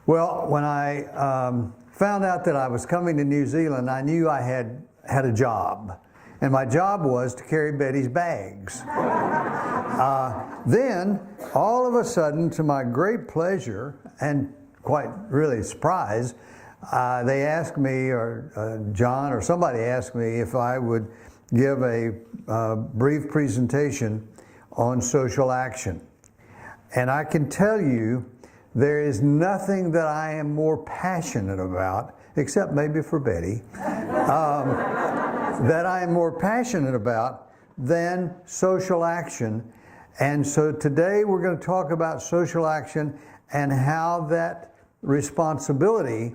Well, when I found out that I was coming to New Zealand, I knew I had a job. And my job was to carry Betty's bags. Then, all of a sudden, to my great pleasure and quite really surprise, they asked me, or John or somebody asked me if I would give a brief presentation on social action. And I can tell you, there is nothing that I am more passionate about, except maybe for Betty, that I am more passionate about than social action. And so today we're going to talk about social action and how that responsibility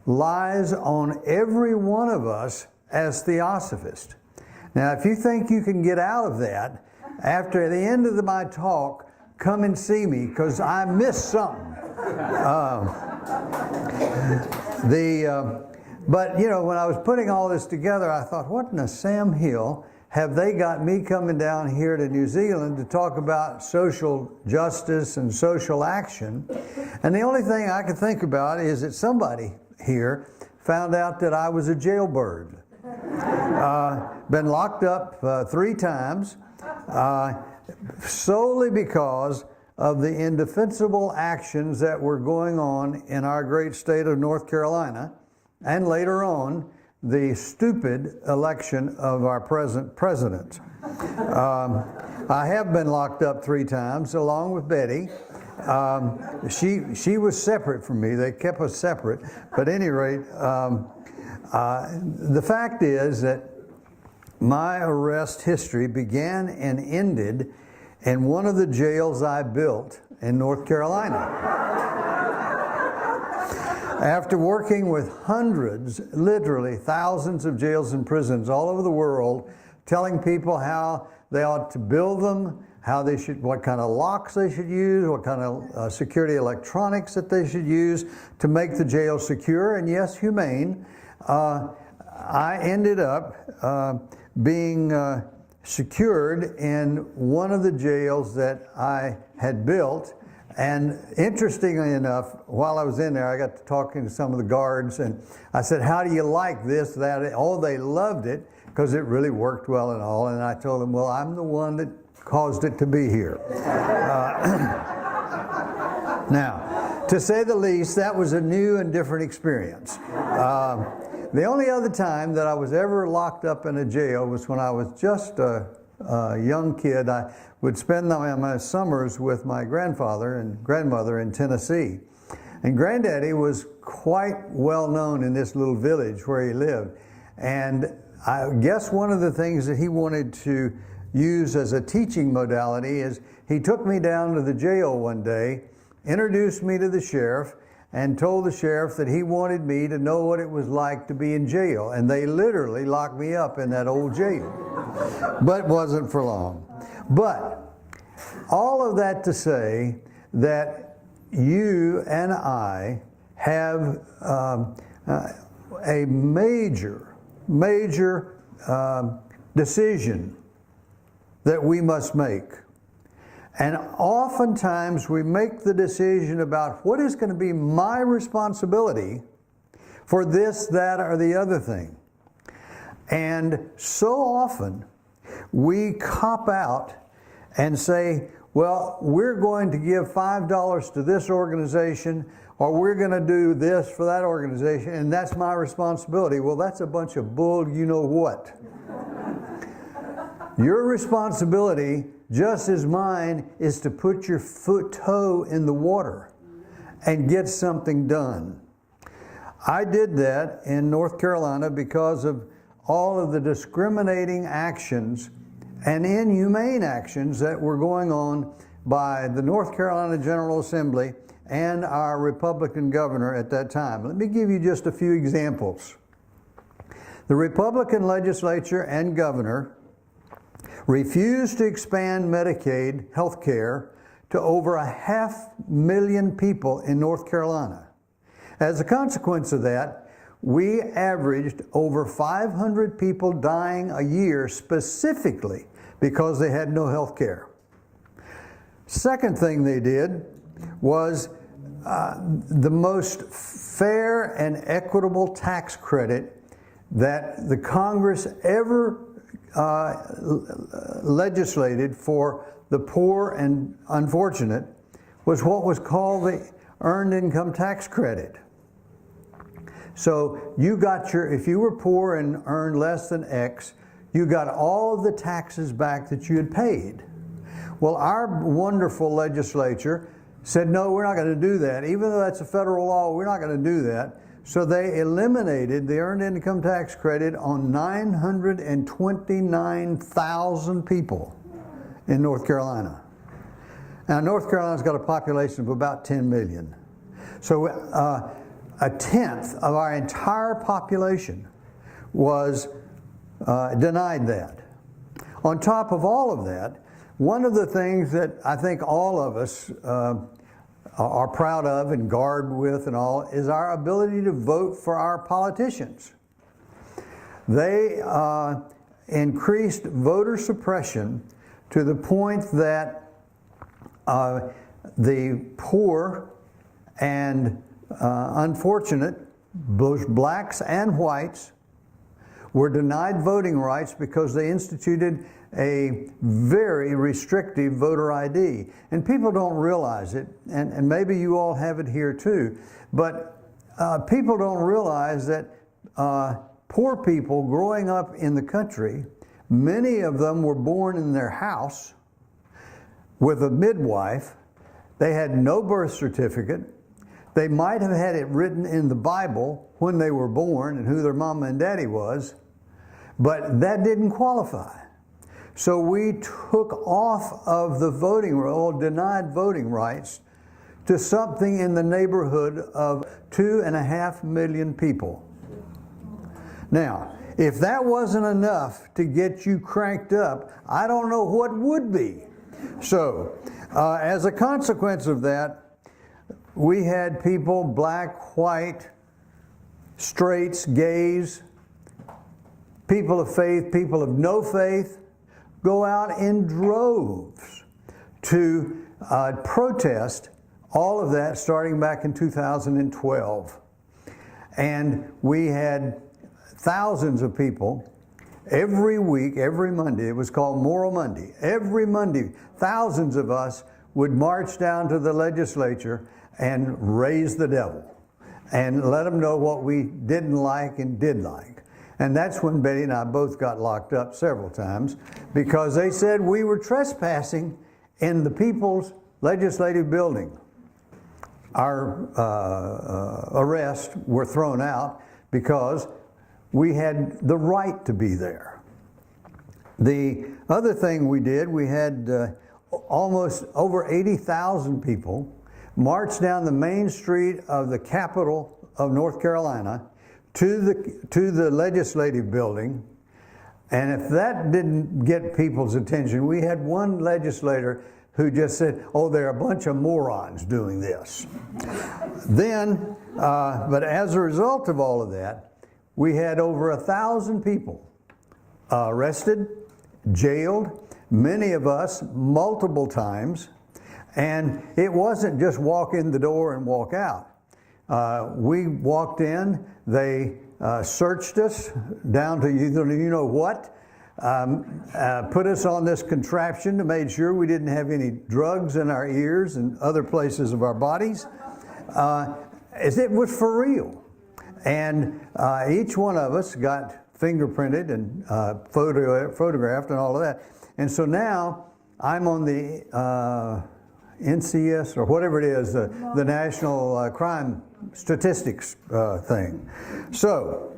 lies on every one of us as Theosophists. Now, if you think you can get out of that, after the end of my talk, come and see me, because I missed something. But, you know, when I was putting all this together, I thought, what in the Sam Hill have they got me coming down here to New Zealand to talk about social justice and social action? And the only thing I could think about is that somebody here found out that I was a jailbird. Been locked up 3 times, solely because of the indefensible actions that were going on in our great state of North Carolina, and later on, the stupid election of our present president. I have been locked up 3 times, along with Betty. She was separate from me. They kept us separate. But at any rate, the fact is that my arrest history began and ended in one of the jails I built in North Carolina. After working with hundreds, literally thousands of jails and prisons all over the world, telling people how they ought to build them, how they should, what kind of locks they should use, what kind of security electronics that they should use to make the jail secure and, yes, humane, I ended up being secured in one of the jails that I had built. And interestingly enough, while I was in there, I got to talking to some of the guards, and I said, how do you like this, that? Oh, they loved it, because it really worked well and all. And I told them, well, I'm the one that caused it to be here. Now, to say the least, that was a new and different experience. The only other time that I was ever locked up in a jail was when I was just a young kid. I would spend my summers with my grandfather and grandmother in Tennessee. And Granddaddy was quite well known in this little village where he lived. And I guess one of the things that he wanted to use as a teaching modality is he took me down to the jail one day, introduced me to the sheriff, and told the sheriff that he wanted me to know what it was like to be in jail. And they literally locked me up in that old jail. But it wasn't for long. But all of that to say that you and I have a major decision that we must make. And oftentimes we make the decision about what is going to be my responsibility for this, that, or the other thing. And so often we cop out and say, well, we're going to give $5 to this organization, or we're going to do this for that organization, and that's my responsibility. Well, that's a bunch of bull, you know what. Your responsibility, just as mine, is to put your toe in the water and get something done. I did that in North Carolina because of all of the discriminating actions and inhumane actions that were going on by the North Carolina General Assembly and our Republican governor at that time. Let me give you just a few examples. The Republican legislature and governor refused to expand Medicaid health care to over 500,000 people in North Carolina. As a consequence of that, we averaged over 500 people dying a year specifically because they had no health care. Second thing they did was the most fair and equitable tax credit that the Congress ever legislated for the poor and unfortunate was what was called the Earned Income Tax Credit. So you got if you were poor and earned less than X, you got all of the taxes back that you had paid. Well, our wonderful legislature said, no, we're not going to do that. Even though that's a federal law, we're not going to do that. So they eliminated the Earned Income Tax Credit on 929,000 people in North Carolina. Now, North Carolina's got a population of about 10 million. So a tenth of our entire population was denied that. On top of all of that, one of the things that I think all of us are proud of and guard with and all is our ability to vote for our politicians. They increased voter suppression to the point that the poor and unfortunate, both blacks and whites, were denied voting rights because they instituted a very restrictive voter ID. And people don't realize it, and maybe you all have it here too, but people don't realize that poor people growing up in the country, many of them were born in their house with a midwife. They had no birth certificate. They might have had it written in the Bible when they were born and who their mama and daddy was, but that didn't qualify. So we took off of the voting roll, denied voting rights, to something in the neighborhood of 2.5 million people. Now, if that wasn't enough to get you cranked up, I don't know what would be. So, as a consequence of that, we had people, black, white, straights, gays, people of faith, people of no faith, go out in droves to protest all of that starting back in 2012. And we had thousands of people every week, every Monday. It was called Moral Monday. Every Monday, thousands of us would march down to the legislature and raise the devil and let them know what we didn't like and did like. And that's when Betty and I both got locked up several times because they said we were trespassing in the people's legislative building. Our arrests were thrown out because we had the right to be there. The other thing we did, we had almost over 80,000 people march down the main street of the capital of North Carolina to the legislative building. And if that didn't get people's attention, we had one legislator who just said, oh, they're a bunch of morons doing this. Then, but as a result of all of that, we had over 1,000 people arrested, jailed, many of us multiple times. And it wasn't just walk in the door and walk out. We walked in, they searched us down to you know what, put us on this contraption to make sure we didn't have any drugs in our ears and other places of our bodies. It was for real. And each one of us got fingerprinted and photographed and all of that. And so now I'm on the NCS or whatever it is, the National Crime Statistics thing. So,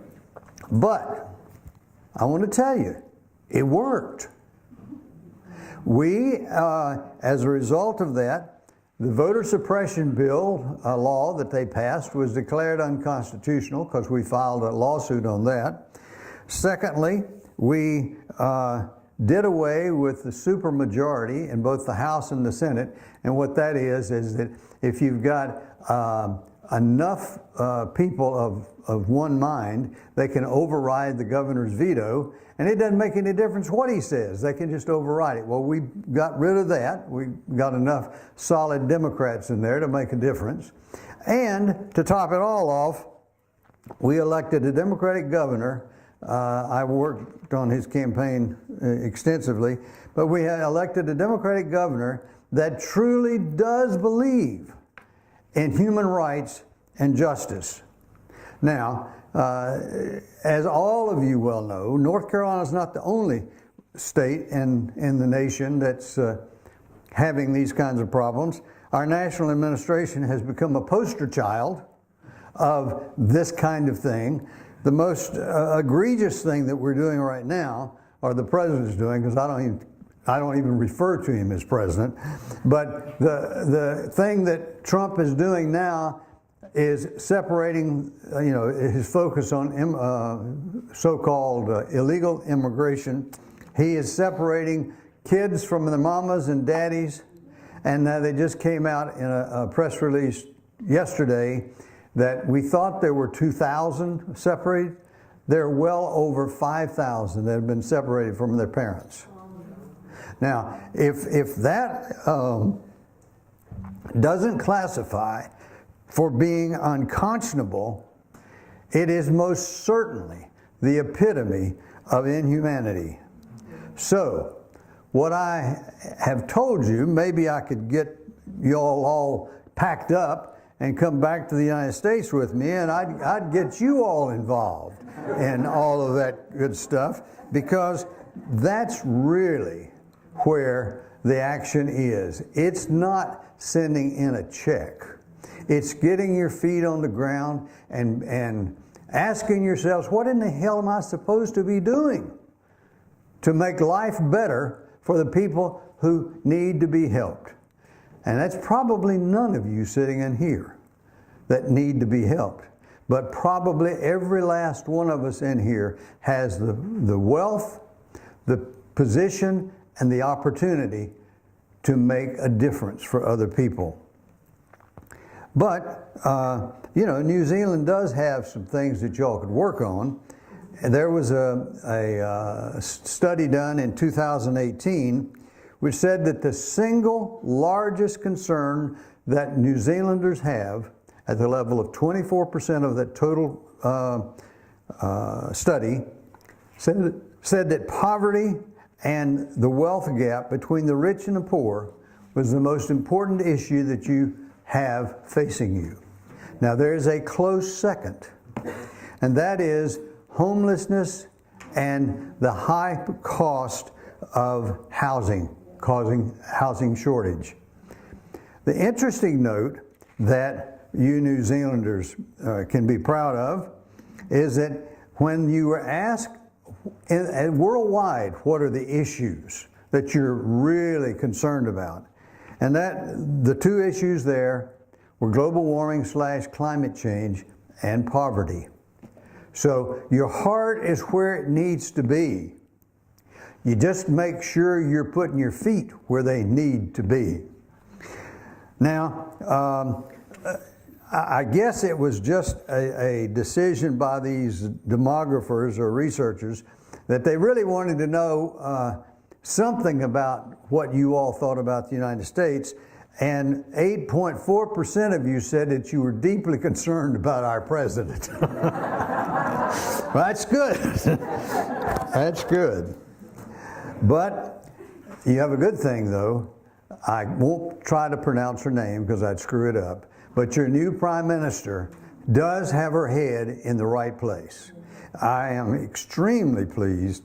but I want to tell you, it worked. We, as a result of that, the voter suppression bill law that they passed was declared unconstitutional because we filed a lawsuit on that. Secondly, we did away with the supermajority in both the House and the Senate. And what that is that if you've got enough people of one mind, they can override the governor's veto, and it doesn't make any difference what he says. They can just override it. Well, we got rid of that. We got enough solid Democrats in there to make a difference. And to top it all off, we elected a Democratic governor. I worked on his campaign extensively, but we had elected a Democratic governor that truly does believe in human rights and justice. Now, as all of you well know, North Carolina is not the only state in the nation that's having these kinds of problems. Our national administration has become a poster child of this kind of thing. The most egregious thing that we're doing right now, or the president's doing, because I don't even refer to him as president, but the thing that Trump is doing now is separating, his focus on so-called illegal immigration. He is separating kids from their mamas and daddies, and they just came out in a press release yesterday that we thought there were 2,000 separated. There are well over 5,000 that have been separated from their parents. Now, if that doesn't classify for being unconscionable, it is most certainly the epitome of inhumanity. So, what I have told you, maybe I could get you all packed up and come back to the United States with me, and I'd get you all involved in all of that good stuff, because that's really where the action is. It's not sending in a check. It's getting your feet on the ground and asking yourselves, what in the hell am I supposed to be doing to make life better for the people who need to be helped? And that's probably none of you sitting in here that need to be helped. But probably every last one of us in here has the wealth, the position, and the opportunity to make a difference for other people. But, New Zealand does have some things that y'all could work on. There was a study done in 2018 which said that the single largest concern that New Zealanders have at the level of 24% of that total study said that poverty and the wealth gap between the rich and the poor was the most important issue that you have facing you. Now, there is a close second, and that is homelessness and the high cost of housing, causing housing shortage. The interesting note that you New Zealanders can be proud of is that when you were asked worldwide what are the issues that you're really concerned about, and that the two issues there were global warming / climate change and poverty. So your heart is where it needs to be. You just make sure you're putting your feet where they need to be. Now, I guess it was just a decision by these demographers or researchers that they really wanted to know something about what you all thought about the United States, and 8.4% of you said that you were deeply concerned about our president. That's good. That's good. But you have a good thing, though. I won't try to pronounce her name because I'd screw it up. But your new prime minister does have her head in the right place. I am extremely pleased.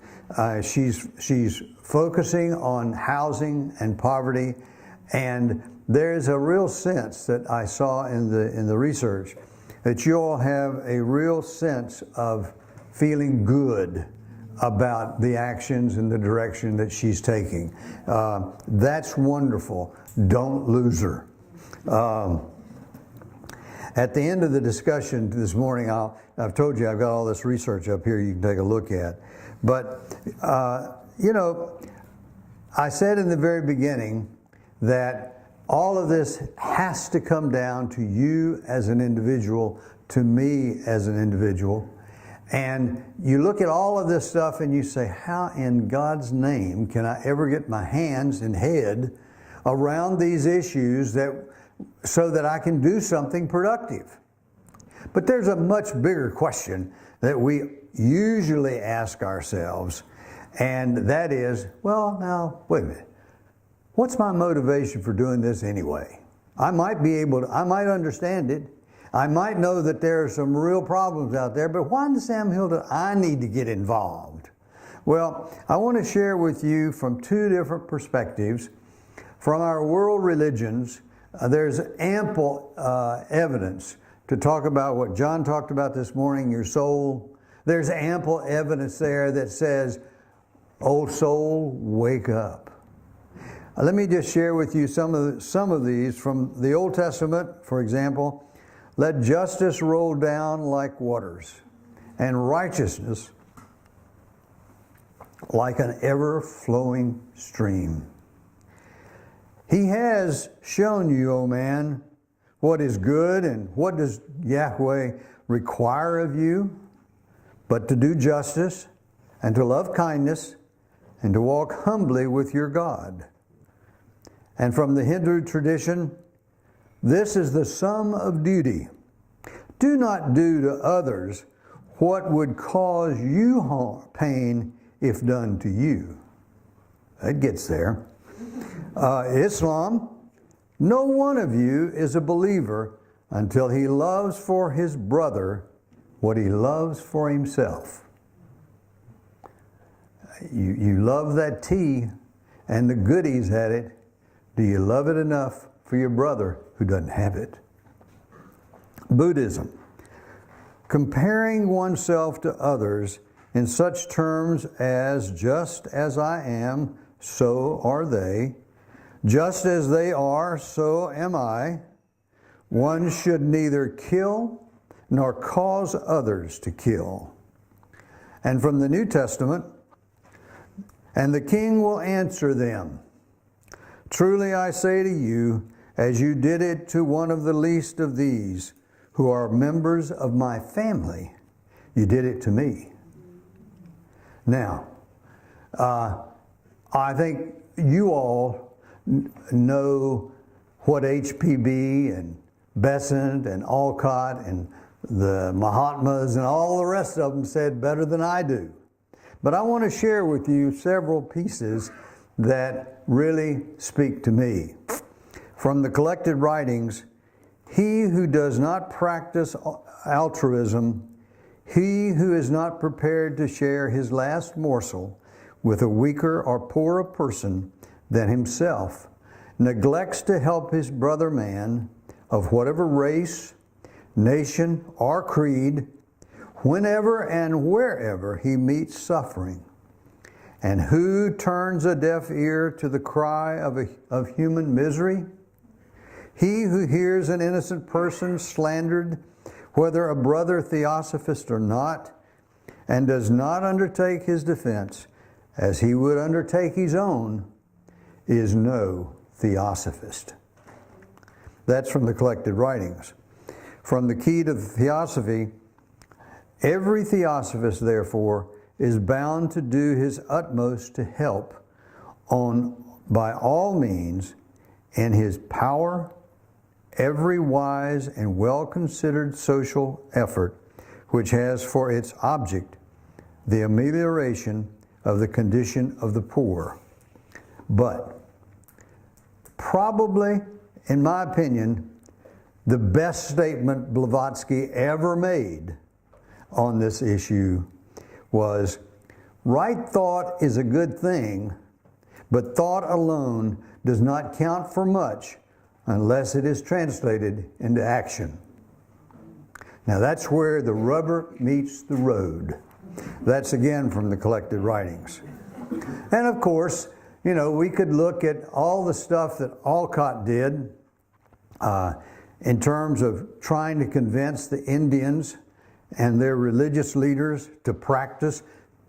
She's focusing on housing and poverty, and there's a real sense that I saw in the research that you all have a real sense of feeling good about the actions and the direction that she's taking. That's wonderful. Don't lose her. At the end of the discussion this morning, I've told you I've got all this research up here you can take a look at. But, I said in the very beginning that all of this has to come down to you as an individual, to me as an individual. And you look at all of this stuff and you say, how in God's name can I ever get my hands and head around these issues so that I can do something productive? But there's a much bigger question that we usually ask ourselves, and that is, well, now, wait a minute. What's my motivation for doing this anyway? I might understand it. I might know that there are some real problems out there, but why in the Sam Hill do I need to get involved? Well, I want to share with you from two different perspectives. From our world religions, there's ample evidence to talk about what John talked about this morning, your soul. There's ample evidence there that says, "Old soul, wake up." Let me just share with you some of these from the Old Testament. For example, let justice roll down like waters, and righteousness like an ever-flowing stream. He has shown you, O man, what is good, and what does Yahweh require of you, but to do justice, and to love kindness, and to walk humbly with your God. And from the Hindu tradition, this is the sum of duty. Do not do to others what would cause you pain if done to you. It gets there. Islam, no one of you is a believer until he loves for his brother what he loves for himself. You love that tea and the goodies at it. Do you love it enough for your brother who doesn't have it? Buddhism, comparing oneself to others in such terms as just as I am, so are they. Just as they are, so am I. One should neither kill nor cause others to kill. And from the New Testament, and the king will answer them, truly I say to you, as you did it to one of the least of these, who are members of my family, you did it to me. Now, I think you all know what HPB and Besant and Alcott and the Mahatmas and all the rest of them said better than I do. But I want to share with you several pieces that really speak to me. From the collected writings, he who does not practice altruism, he who is not prepared to share his last morsel with a weaker or poorer person than himself, neglects to help his brother man of whatever race, nation, or creed, whenever and wherever he meets suffering. And who turns a deaf ear to the cry of human misery? He who hears an innocent person slandered, whether a brother Theosophist or not, and does not undertake his defense as he would undertake his own, is no Theosophist. That's from the collected writings. From the Key to the Theosophy, every Theosophist, therefore, is bound to do his utmost to help by all means in his power every wise and well-considered social effort which has for its object the amelioration of the condition of the poor. But probably, in my opinion, the best statement Blavatsky ever made on this issue was, right thought is a good thing, but thought alone does not count for much unless it is translated into action. Now that's where the rubber meets the road. That's again from the collected writings. And of course, you know, we could look at all the stuff that Alcott did in terms of trying to convince the Indians and their religious leaders to practice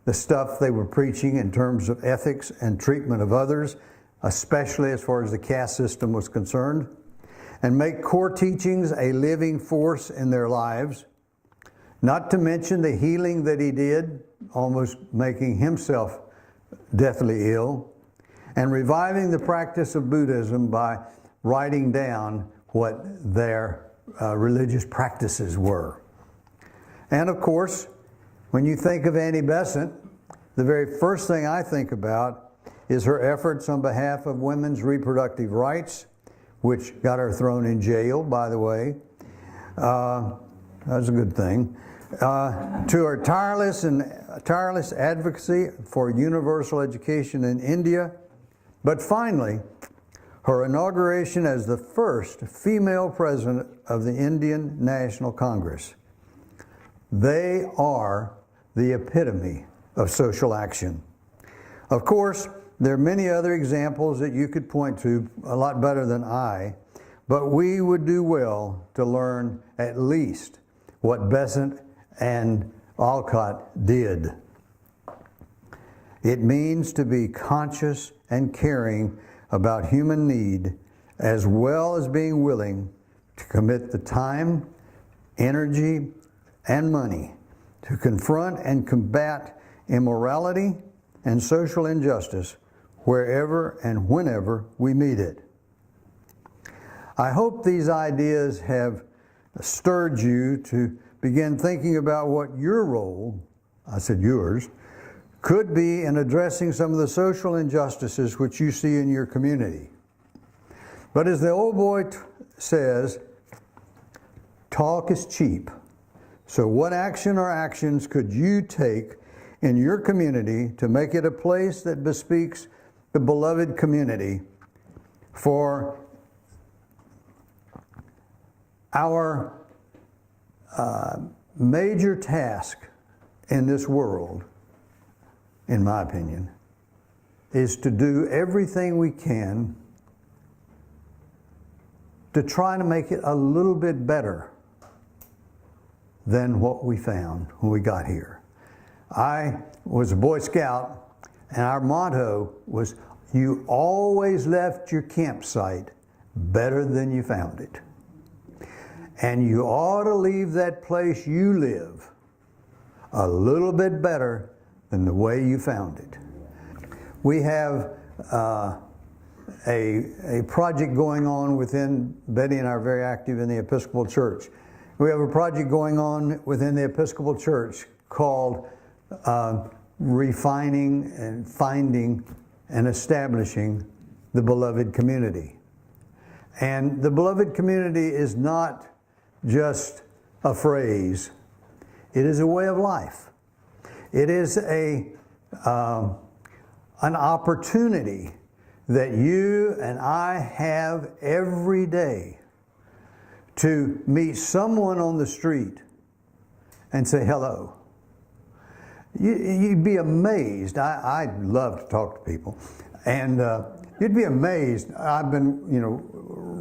the stuff they were preaching in terms of ethics and treatment of others. especially as far as the caste system was concerned, and make core teachings a living force in their lives, not to mention the healing that he did, almost making himself deathly ill, and reviving the practice of Buddhism by writing down what their religious practices were. And of course, when you think of Annie Besant, the very first thing I think about is her efforts on behalf of women's reproductive rights, which got her thrown in jail, by the way. That's a good thing. To her tireless advocacy for universal education in India, but finally, her inauguration as the first female president of the Indian National Congress. They are the epitome of social action. Of course, there are many other examples that you could point to a lot better than I, but we would do well to learn at least what Besant and Alcott did. It means to be conscious and caring about human need, as well as being willing to commit the time, energy, and money to confront and combat immorality and social injustice wherever and whenever we meet it. I hope these ideas have stirred you to begin thinking about what your role, I said yours, could be in addressing some of the social injustices which you see in your community. But as the old boy says, talk is cheap. So what action or actions could you take in your community to make it a place that bespeaks the beloved community for our major task in this world, in my opinion, is to do everything we can to try to make it a little bit better than what we found when we got here. I was a Boy Scout, and our motto was, you always left your campsite better than you found it. And you ought to leave that place you live a little bit better than the way you found it. We have a project going on within, Betty and I are very active in the Episcopal Church. We have a project going on within the Episcopal Church called refining and finding and establishing the beloved community. And the beloved community is not just a phrase. It is a way of life. It is an opportunity that you and I have every day to meet someone on the street and say hello. You'd be amazed. I love to talk to people. And you'd be amazed. I've been,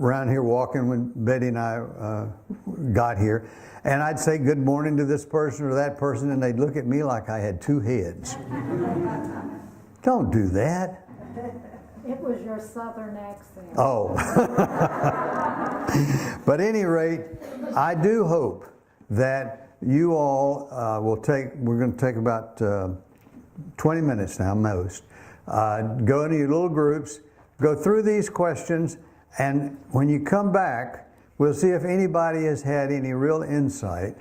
around here walking when Betty and I got here, and I'd say good morning to this person or that person, and they'd look at me like I had two heads. Don't do that. It was your southern accent. Oh. But at any rate, I do hope that you all we're going to take about 20 minutes now, most. Go into your little groups, go through these questions, and when you come back, we'll see if anybody has had any real insight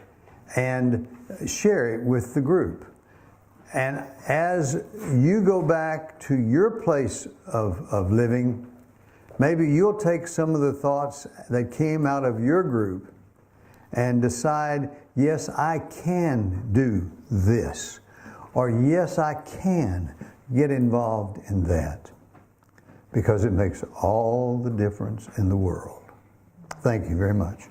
and share it with the group. And as you go back to your place of living, maybe you'll take some of the thoughts that came out of your group and decide, yes, I can do this, or yes, I can get involved in that, because it makes all the difference in the world. Thank you very much.